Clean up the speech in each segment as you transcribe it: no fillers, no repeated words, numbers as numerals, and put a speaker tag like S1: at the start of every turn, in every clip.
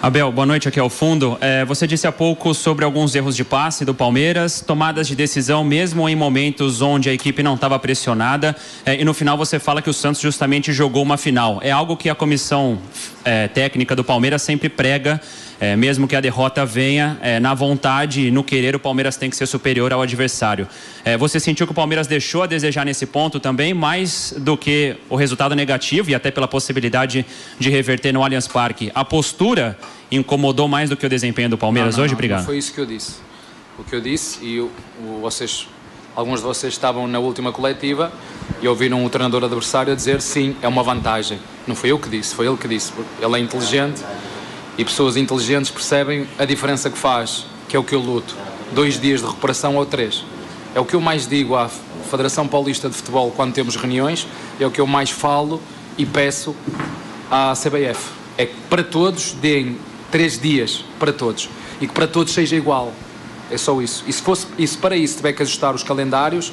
S1: Abel, boa noite, aqui ao fundo. Você disse há pouco sobre alguns erros de passe do Palmeiras, tomadas de decisão mesmo em momentos onde a equipe não estava pressionada, e no final você fala que o Santos justamente jogou uma final. É algo que a comissão técnica do Palmeiras sempre prega, mesmo que a derrota venha, na vontade e no querer, o Palmeiras tem que ser superior ao adversário. Você sentiu que o Palmeiras deixou a desejar nesse ponto também, mais do que o resultado negativo e até pela possibilidade de reverter no Allianz Parque? A postura incomodou mais do que o desempenho do Palmeiras hoje? Obrigado.
S2: Não foi isso que eu disse. O que eu disse, e alguns de vocês estavam na última coletiva e ouviram o treinador adversário a dizer sim, é uma vantagem. Não foi eu que disse, foi ele que disse. Ele é inteligente e pessoas inteligentes percebem a diferença que faz, que é o que eu luto. 2 dias de recuperação ou 3. É o que eu mais digo à Federação Paulista de Futebol quando temos reuniões, é o que eu mais falo e peço à CBF. É que para todos deem 3 dias para todos e que para todos seja igual. É só isso. E se para isso tiver que ajustar os calendários,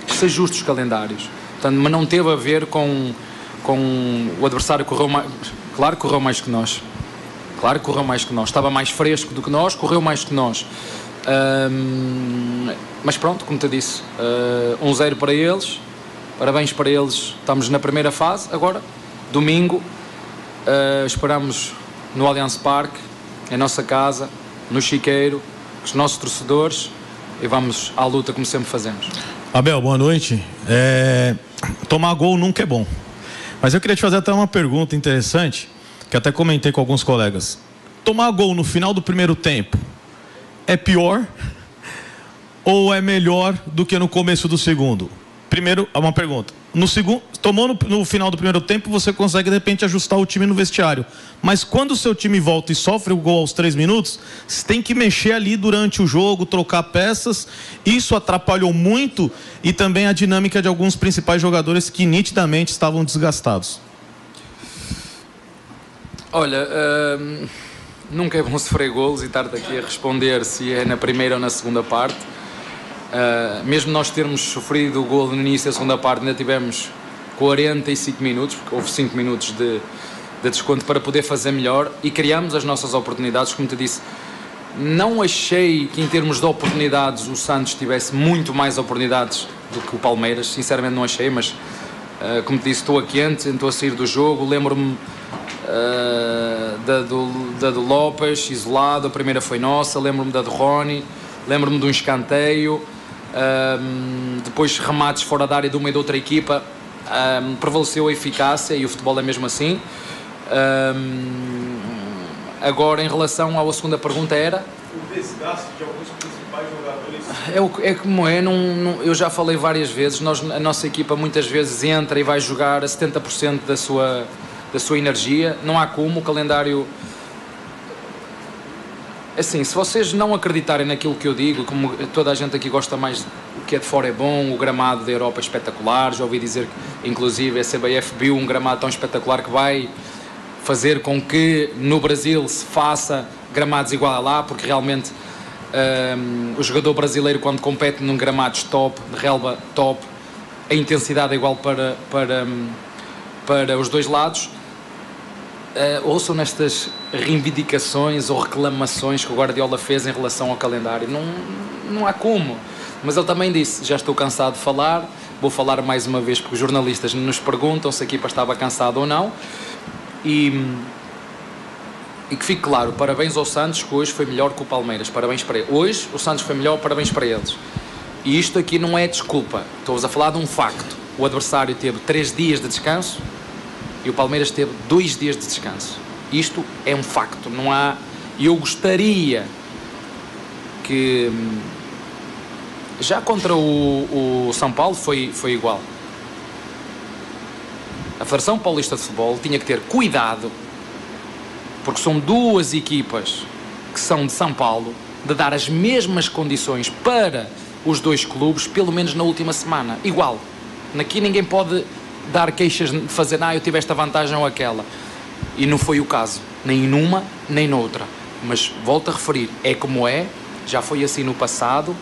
S2: que se ajuste os calendários. Portanto, mas não teve a ver com o adversário correu mais. Claro que correu mais que nós. Claro que correu mais que nós. Estava mais fresco do que nós, correu mais que nós. Mas pronto, como te disse, 1-0 para eles. Parabéns para eles. Estamos na primeira fase. Agora, domingo, esperamos no Allianz Parque, em nossa casa, no Chiqueiro, com os nossos torcedores, e vamos à luta como sempre fazemos.
S3: Abel, boa noite. Tomar gol nunca é bom, mas eu queria te fazer até uma pergunta interessante, que até comentei com alguns colegas. Tomar gol no final do primeiro tempo é pior ou é melhor do que no começo do segundo? Primeiro, uma pergunta. Tomou no final do primeiro tempo, você consegue de repente ajustar o time no vestiário. Mas quando o seu time volta e sofre o gol aos 3 minutos, você tem que mexer ali durante o jogo, trocar peças. Isso atrapalhou muito e também a dinâmica de alguns principais jogadores que nitidamente estavam desgastados.
S2: Olha, nunca é bom sofrer golos e estar aqui a responder se é na primeira ou na segunda parte. Mesmo nós termos sofrido o gol no início da segunda parte, ainda tivemos 45 minutos, porque houve 5 minutos de desconto para poder fazer melhor e criamos as nossas oportunidades. Como te disse, não achei que em termos de oportunidades o Santos tivesse muito mais oportunidades do que o Palmeiras, sinceramente não achei, mas como te disse, estou aqui antes, estou a sair do jogo, lembro-me da do Lopes, isolado, a primeira foi nossa, lembro-me da do Rony, lembro-me de um escanteio, depois remates fora da área de uma e de outra equipa, prevaleceu a eficácia e o futebol é mesmo assim. Agora, em relação à segunda pergunta, era
S3: o desgaste de alguns principais jogadores.
S2: É como é, eu já falei várias vezes, a nossa equipa muitas vezes entra e vai jogar a 70% da sua energia, não há como, o calendário. Assim, se vocês não acreditarem naquilo que eu digo, como toda a gente aqui gosta mais, o que é de fora é bom, o gramado da Europa é espetacular, já ouvi dizer que inclusive a CBF viu um gramado tão espetacular que vai fazer com que no Brasil se faça gramados igual a lá, porque realmente o jogador brasileiro quando compete num gramados top, de relva top, a intensidade é igual para os dois lados. Ouçam nestas reivindicações ou reclamações que o Guardiola fez em relação ao calendário, não há como, mas ele também disse, já estou cansado de falar, vou falar mais uma vez porque os jornalistas nos perguntam se a equipa estava cansada ou não, e que fique claro, parabéns ao Santos que hoje foi melhor que o Palmeiras, parabéns para ele. Hoje o Santos foi melhor, parabéns para eles, e isto aqui não é desculpa, estou-vos a falar de um facto. O adversário teve 3 dias de descanso e o Palmeiras teve 2 dias de descanso. Isto é um facto, não há. Eu gostaria que já contra o São Paulo foi igual. A Federação Paulista de Futebol tinha que ter cuidado, porque são 2 equipas que são de São Paulo, de dar as mesmas condições para os 2 clubes, pelo menos na última semana, igual. Aqui ninguém pode dar queixas de fazer, eu tive esta vantagem ou aquela, e não foi o caso, nem numa nem noutra, mas volto a referir, é como é, já foi assim no passado,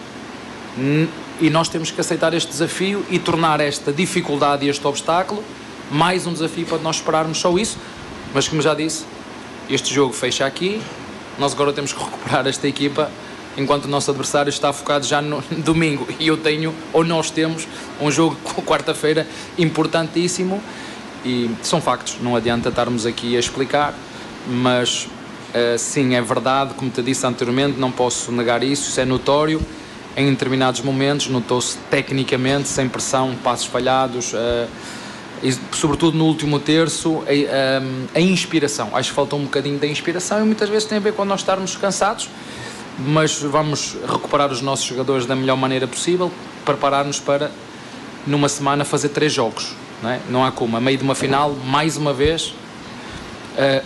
S2: e nós temos que aceitar este desafio e tornar esta dificuldade e este obstáculo mais um desafio para nós esperarmos só isso, mas como já disse, este jogo fecha aqui, nós agora temos que recuperar esta equipa enquanto o nosso adversário está focado já no domingo. E nós temos um jogo quarta-feira importantíssimo e são factos, não adianta estarmos aqui a explicar, mas sim, é verdade, como te disse anteriormente, não posso negar isso é notório. Em determinados momentos notou-se tecnicamente, sem pressão, passos falhados, e sobretudo no último terço, a inspiração. Acho que falta um bocadinho da inspiração e muitas vezes tem a ver com nós estarmos cansados, mas vamos recuperar os nossos jogadores da melhor maneira possível, preparar-nos para, numa semana, fazer 3 jogos. Não há como, a meio de uma final, mais uma vez,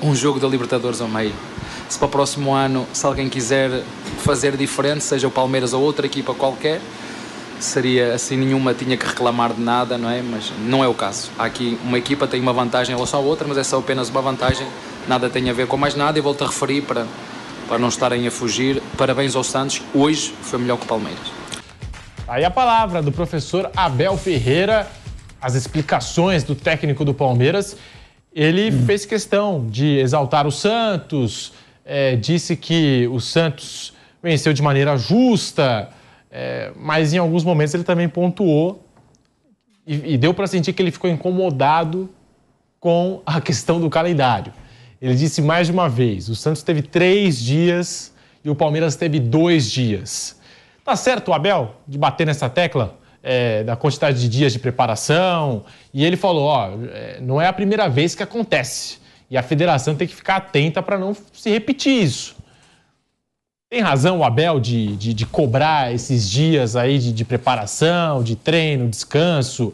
S2: um jogo da Libertadores ao meio. Se para o próximo ano, se alguém quiser fazer diferente, seja o Palmeiras ou outra equipa qualquer, seria assim, nenhuma tinha que reclamar de nada, não é? Mas não é o caso. Há aqui uma equipa tem uma vantagem em relação à outra, mas é só apenas uma vantagem, nada tem a ver com mais nada, e volto a referir para não estarem a fugir. Parabéns ao Santos, hoje foi melhor que o Palmeiras.
S4: Aí a palavra do professor Abel Ferreira, as explicações do técnico do Palmeiras. Ele fez questão de exaltar o Santos, disse que o Santos venceu de maneira justa, mas em alguns momentos ele também pontuou e deu para sentir que ele ficou incomodado com a questão do calendário. Ele disse mais de uma vez, o Santos teve 3 dias e o Palmeiras teve 2 dias. Tá certo o Abel de bater nessa tecla da quantidade de dias de preparação? E ele falou, não é a primeira vez que acontece e a federação tem que ficar atenta para não se repetir isso. Tem razão o Abel de cobrar esses dias aí de preparação, de treino, descanso,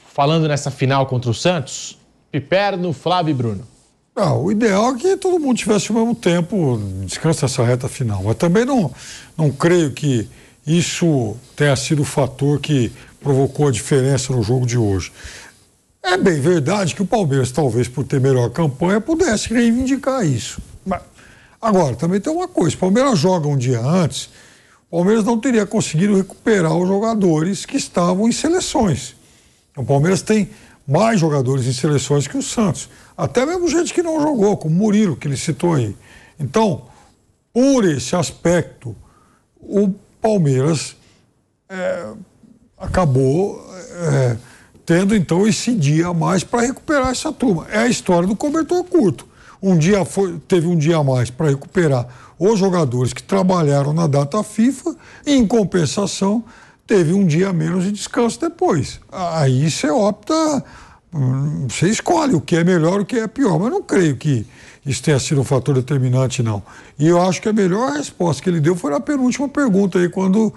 S4: falando nessa final contra o Santos? Piperno, Flávio e Bruno.
S5: Não, o ideal é que todo mundo tivesse ao mesmo tempo descanso nessa reta final, mas também não creio que isso tenha sido o fator que provocou a diferença no jogo de hoje. É bem verdade que o Palmeiras, talvez por ter melhor campanha, pudesse reivindicar isso. Mas, agora, também tem uma coisa, o Palmeiras joga um dia antes, o Palmeiras não teria conseguido recuperar os jogadores que estavam em seleções. O Palmeiras tem mais jogadores em seleções que o Santos. Até mesmo gente que não jogou, como o Murilo, que ele citou aí. Então, por esse aspecto, o Palmeiras acabou tendo, então, esse dia a mais para recuperar essa turma. É a história do cobertor curto. Teve um dia a mais para recuperar os jogadores que trabalharam na data FIFA e, em compensação, teve um dia a menos de descanso depois. Aí você opta, você escolhe o que é melhor e o que é pior, mas não creio que isso tenha sido um fator determinante, não. E eu acho que a melhor resposta que ele deu foi na penúltima pergunta, aí, quando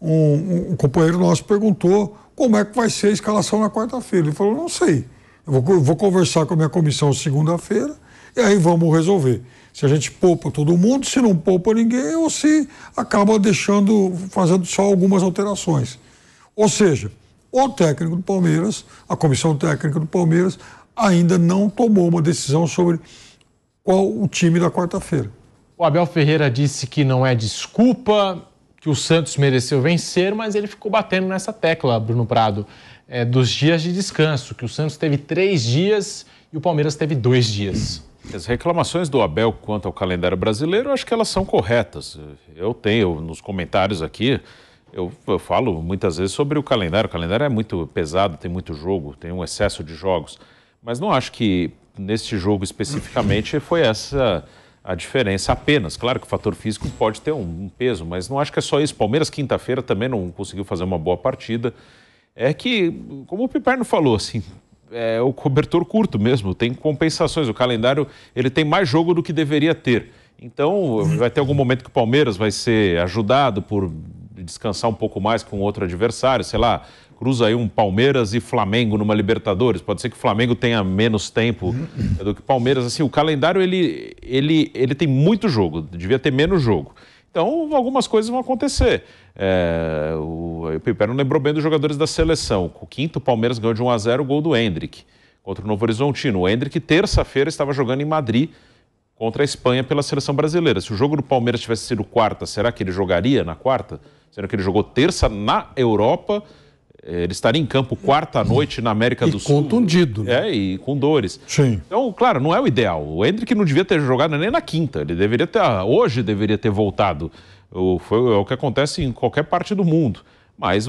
S5: um companheiro nosso perguntou como é que vai ser a escalação na quarta-feira. Ele falou, não sei. Eu vou conversar com a minha comissão segunda-feira e aí vamos resolver. Se a gente poupa todo mundo, se não poupa ninguém, ou se acaba fazendo só algumas alterações. Ou seja, o técnico do Palmeiras, a comissão técnica do Palmeiras, ainda não tomou uma decisão sobre qual o time da quarta-feira.
S4: O Abel Ferreira disse que não é desculpa, que o Santos mereceu vencer, mas ele ficou batendo nessa tecla, Bruno Prado, dos dias de descanso, que o Santos teve 3 dias e o Palmeiras teve 2 dias.
S6: As reclamações do Abel quanto ao calendário brasileiro, eu acho que elas são corretas. Eu tenho nos comentários aqui, eu falo muitas vezes sobre o calendário. O calendário é muito pesado, tem muito jogo, tem um excesso de jogos. Mas não acho que neste jogo especificamente foi essa a diferença apenas. Claro que o fator físico pode ter um peso, mas não acho que é só isso. Palmeiras, quinta-feira, também não conseguiu fazer uma boa partida. É que, como o Piperno falou, assim, é o cobertor curto mesmo, tem compensações. O calendário, ele tem mais jogo do que deveria ter. Então, vai ter algum momento que o Palmeiras vai ser ajudado por descansar um pouco mais com outro adversário, sei lá, cruza aí um Palmeiras e Flamengo numa Libertadores. Pode ser que o Flamengo tenha menos tempo do que o Palmeiras. Assim, o calendário, ele tem muito jogo, devia ter menos jogo. Então, algumas coisas vão acontecer. O Piperno lembrou bem dos jogadores da seleção. O quinto, o Palmeiras ganhou de 1-0 o gol do Endrick contra o Novo Horizontino. O Endrick, terça-feira, estava jogando em Madrid contra a Espanha pela seleção brasileira. Se o jogo do Palmeiras tivesse sido quarta, será que ele jogaria na quarta? Sendo que ele jogou terça na Europa, Ele estaria em campo quarta noite na América do Sul.
S7: Contundido, né?
S6: E com dores.
S5: Sim.
S6: Então, claro, não é o ideal. O Endrick não devia ter jogado nem na quinta. Ele deveria ter, hoje deveria ter voltado. É o que acontece em qualquer parte do mundo. Mas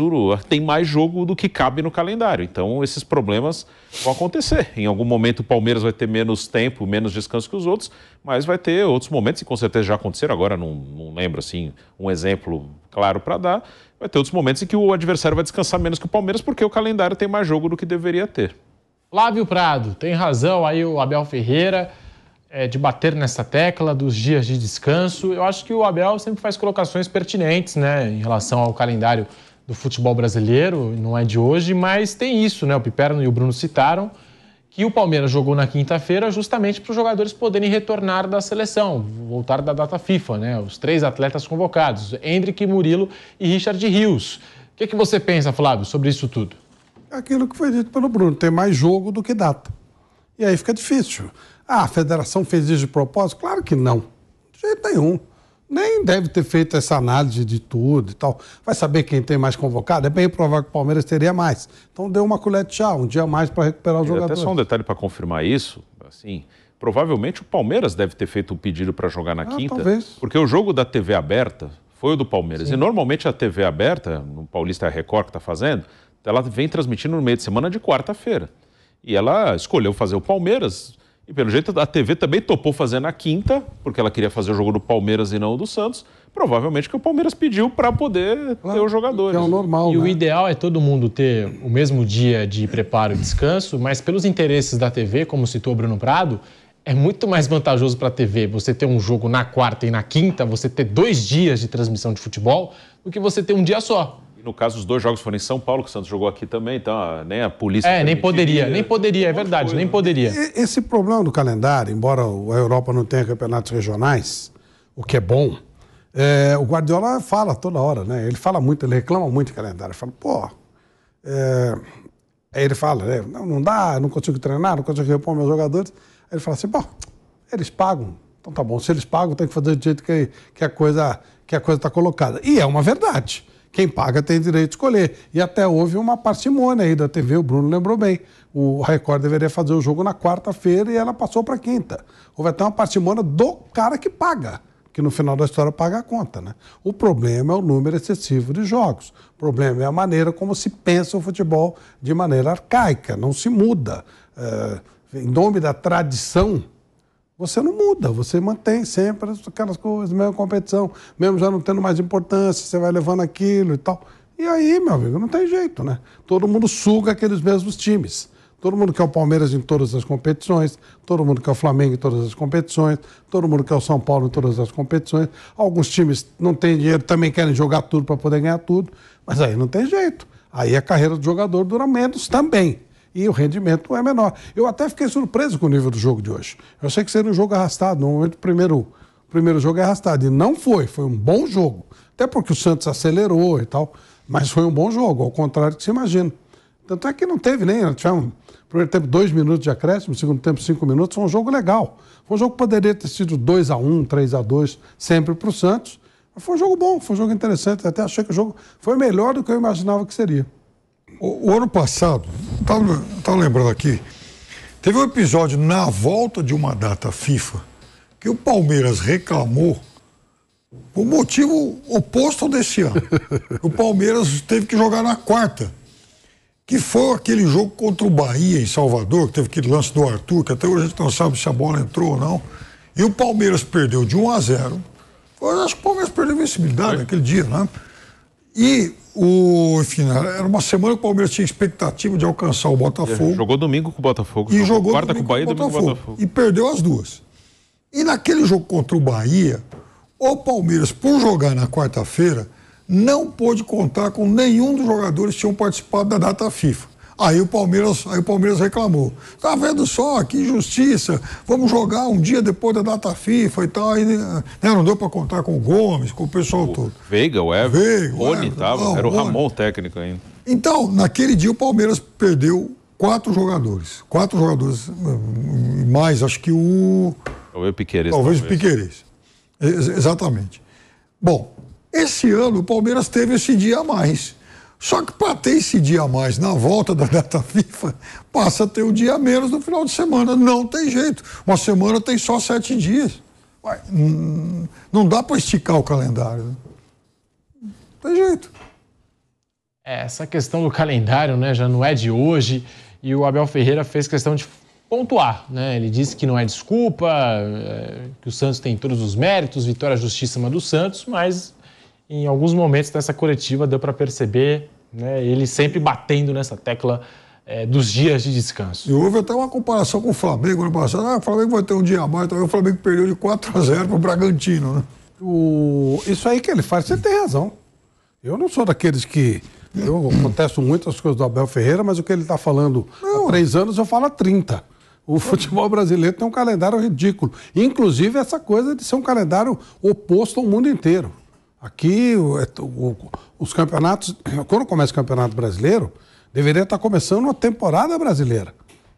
S6: tem mais jogo do que cabe no calendário. Então, esses problemas vão acontecer. Em algum momento, o Palmeiras vai ter menos tempo, menos descanso que os outros, mas vai ter outros momentos, e com certeza já aconteceram. Agora, não lembro assim, um exemplo claro para dar. Vai ter outros momentos em que o adversário vai descansar menos que o Palmeiras, porque o calendário tem mais jogo do que deveria ter.
S4: Flávio Prado, tem razão aí o Abel Ferreira de bater nessa tecla dos dias de descanso. Eu acho que o Abel sempre faz colocações pertinentes, né, em relação ao calendário do futebol brasileiro, não é de hoje, mas tem isso, né? O Piperno e o Bruno citaram que o Palmeiras jogou na quinta-feira justamente para os jogadores poderem retornar da seleção, voltar da data FIFA, né? Os 3 atletas convocados, Endrick, Murilo e Richard Rios. O que você pensa, Flávio, sobre isso tudo?
S7: Aquilo que foi dito pelo Bruno, tem mais jogo do que data. E aí fica difícil. A federação fez isso de propósito? Claro que não. De jeito nenhum. Nem deve ter feito essa análise de tudo e tal. Vai saber quem tem mais convocado? É bem provável que o Palmeiras teria mais. Então deu uma colher de chá, um dia a mais para recuperar os jogadores.
S6: Até só um detalhe para confirmar isso. Assim, provavelmente o Palmeiras deve ter feito um pedido para jogar na quinta.
S7: Talvez.
S6: Porque o jogo da TV aberta foi o do Palmeiras. Sim. E normalmente a TV aberta, no Paulista Record que está fazendo, ela vem transmitindo no meio de semana de quarta-feira. E ela escolheu fazer o Palmeiras. E pelo jeito a TV também topou fazer na quinta, porque ela queria fazer o jogo do Palmeiras e não o do Santos. Provavelmente que o Palmeiras pediu para poder ter os jogadores.
S7: É o normal,
S4: e
S7: né?
S4: O ideal é todo mundo ter o mesmo dia de preparo e descanso, mas pelos interesses da TV, como citou o Bruno Prado, é muito mais vantajoso para a TV você ter um jogo na quarta e na quinta, você ter 2 dias de transmissão de futebol, do que você ter um dia só.
S6: E no caso, os 2 jogos foram em São Paulo, que o Santos jogou aqui também, então nem a polícia...
S4: nem poderia, é verdade, nem poderia.
S7: Esse problema do calendário, embora a Europa não tenha campeonatos regionais, o que é bom, o Guardiola fala toda hora, né? Ele fala muito, ele reclama muito de calendário. Ele fala, Aí ele fala, não dá, não consigo treinar, não consigo repor meus jogadores. Aí ele fala assim, eles pagam. Então tá bom, se eles pagam, tem que fazer do jeito que a coisa está colocada. E é uma verdade. Quem paga tem direito de escolher. E até houve uma parcimônia aí da TV, o Bruno lembrou bem. O Record deveria fazer o jogo na quarta-feira e ela passou para quinta. Houve até uma parcimônia do cara que paga, que no final da história paga a conta, né? O problema é o número excessivo de jogos. O problema é a maneira como se pensa o futebol de maneira arcaica, não se muda. Em nome da tradição, você não muda, você mantém sempre aquelas coisas, mesma competição, mesmo já não tendo mais importância, você vai levando aquilo e tal. E aí, meu amigo, não tem jeito, né? Todo mundo suga aqueles mesmos times. Todo mundo quer o Palmeiras em todas as competições, todo mundo quer o Flamengo em todas as competições, todo mundo quer o São Paulo em todas as competições. Alguns times não têm dinheiro, também querem jogar tudo para poder ganhar tudo, mas aí não tem jeito. Aí a carreira do jogador dura menos também. E o rendimento é menor. Eu até fiquei surpreso com o nível do jogo de hoje. Eu achei que seria um jogo arrastado. Normalmente o primeiro jogo é arrastado. E não foi um bom jogo. Até porque o Santos acelerou e tal. Mas foi um bom jogo, ao contrário do que se imagina. Tanto é que não teve nem... Tivemos, primeiro tempo, 2 minutos de acréscimo, segundo tempo, 5 minutos. Foi um jogo legal. Foi um jogo que poderia ter sido 2-1, 3-2, sempre para o Santos. Mas foi um jogo bom, foi um jogo interessante. Até achei que o jogo foi melhor do que eu imaginava que seria.
S5: O ano passado, estava lembrando aqui, teve um episódio na volta de uma data FIFA que o Palmeiras reclamou por motivo oposto ao desse ano. O Palmeiras teve que jogar na quarta, que foi aquele jogo contra o Bahia em Salvador, que teve aquele lance do Arthur, que até hoje a gente não sabe se a bola entrou ou não. E o Palmeiras perdeu de 1-0. Eu acho que o Palmeiras perdeu a invencibilidade naquele dia, né? E enfim, era uma semana que o Palmeiras tinha expectativa de alcançar o Botafogo.
S6: Jogou domingo com o Botafogo.
S5: E jogou
S6: quarta com o Bahia e domingo com o Botafogo.
S5: E perdeu as duas. E naquele jogo contra o Bahia, o Palmeiras, por jogar na quarta-feira, não pôde contar com nenhum dos jogadores que tinham participado da data FIFA. Aí o Palmeiras reclamou. Tá vendo só, que injustiça, vamos jogar um dia depois da data FIFA e tal. Aí, não deu para contar com o Gomes, com o pessoal todo.
S6: Veiga, o Everton, Rony estava, era o Ramon técnico ainda.
S5: Então, naquele dia o Palmeiras perdeu 4 jogadores. 4 jogadores, mais acho que
S6: Talvez o Piquerez.
S5: Talvez o Piquerez. Exatamente. Bom, esse ano o Palmeiras teve esse dia a mais. Só que para ter esse dia a mais na volta da data FIFA, passa a ter um dia a menos no final de semana. Não tem jeito. Uma semana tem só 7 dias. Ué, não dá para esticar o calendário. Né? Não tem jeito.
S4: Essa questão do calendário, né, já não é de hoje. E o Abel Ferreira fez questão de pontuar, né? Ele disse que não é desculpa, que o Santos tem todos os méritos, vitória justíssima do Santos, mas em alguns momentos dessa coletiva deu para perceber, né, ele sempre batendo nessa tecla dos dias de descanso.
S5: E houve até uma comparação com o Flamengo ano passado. O Flamengo vai ter um dia a mais, também o Flamengo perdeu de 4-0 para o Bragantino. Né?
S7: Isso aí que ele faz, você tem razão. Eu não sou daqueles que... Eu contesto muito as coisas do Abel Ferreira, mas o que ele está falando há 3 anos, eu falo há 30. O futebol brasileiro tem um calendário ridículo. Inclusive essa coisa de ser um calendário oposto ao mundo inteiro. Aqui, os campeonatos... Quando começa o Campeonato Brasileiro, deveria estar começando uma temporada brasileira.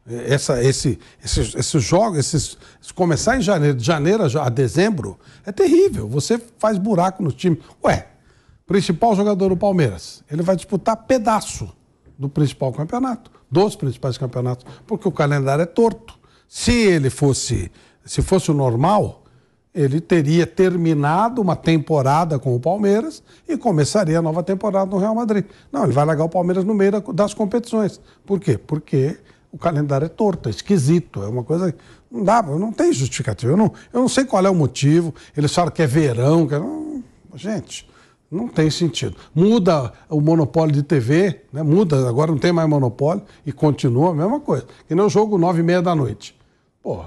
S7: Esses jogos, começar em janeiro, de janeiro a dezembro, é terrível. Você faz buraco no time. Ué, principal jogador do Palmeiras, ele vai disputar pedaço do principal campeonato, dos principais campeonatos, porque o calendário é torto. Se fosse o normal, ele teria terminado uma temporada com o Palmeiras e começaria a nova temporada no Real Madrid. Não, ele vai largar o Palmeiras no meio das competições. Por quê? Porque o calendário é torto, é esquisito, é uma coisa que não dá, não tem justificativa. Eu não sei qual é o motivo, eles falam que é verão, gente... Não tem sentido. Muda o monopólio de TV, né? Muda, agora não tem mais monopólio e continua a mesma coisa. Que nem o jogo 9h30 da noite. Pô,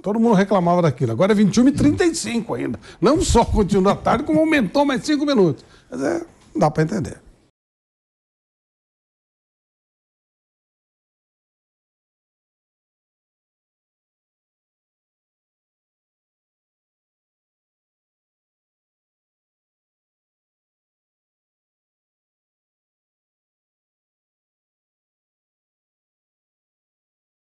S7: todo mundo reclamava daquilo. Agora é 21h35 ainda. Não só continua tarde, como aumentou mais 5 minutos. Mas não dá para entender.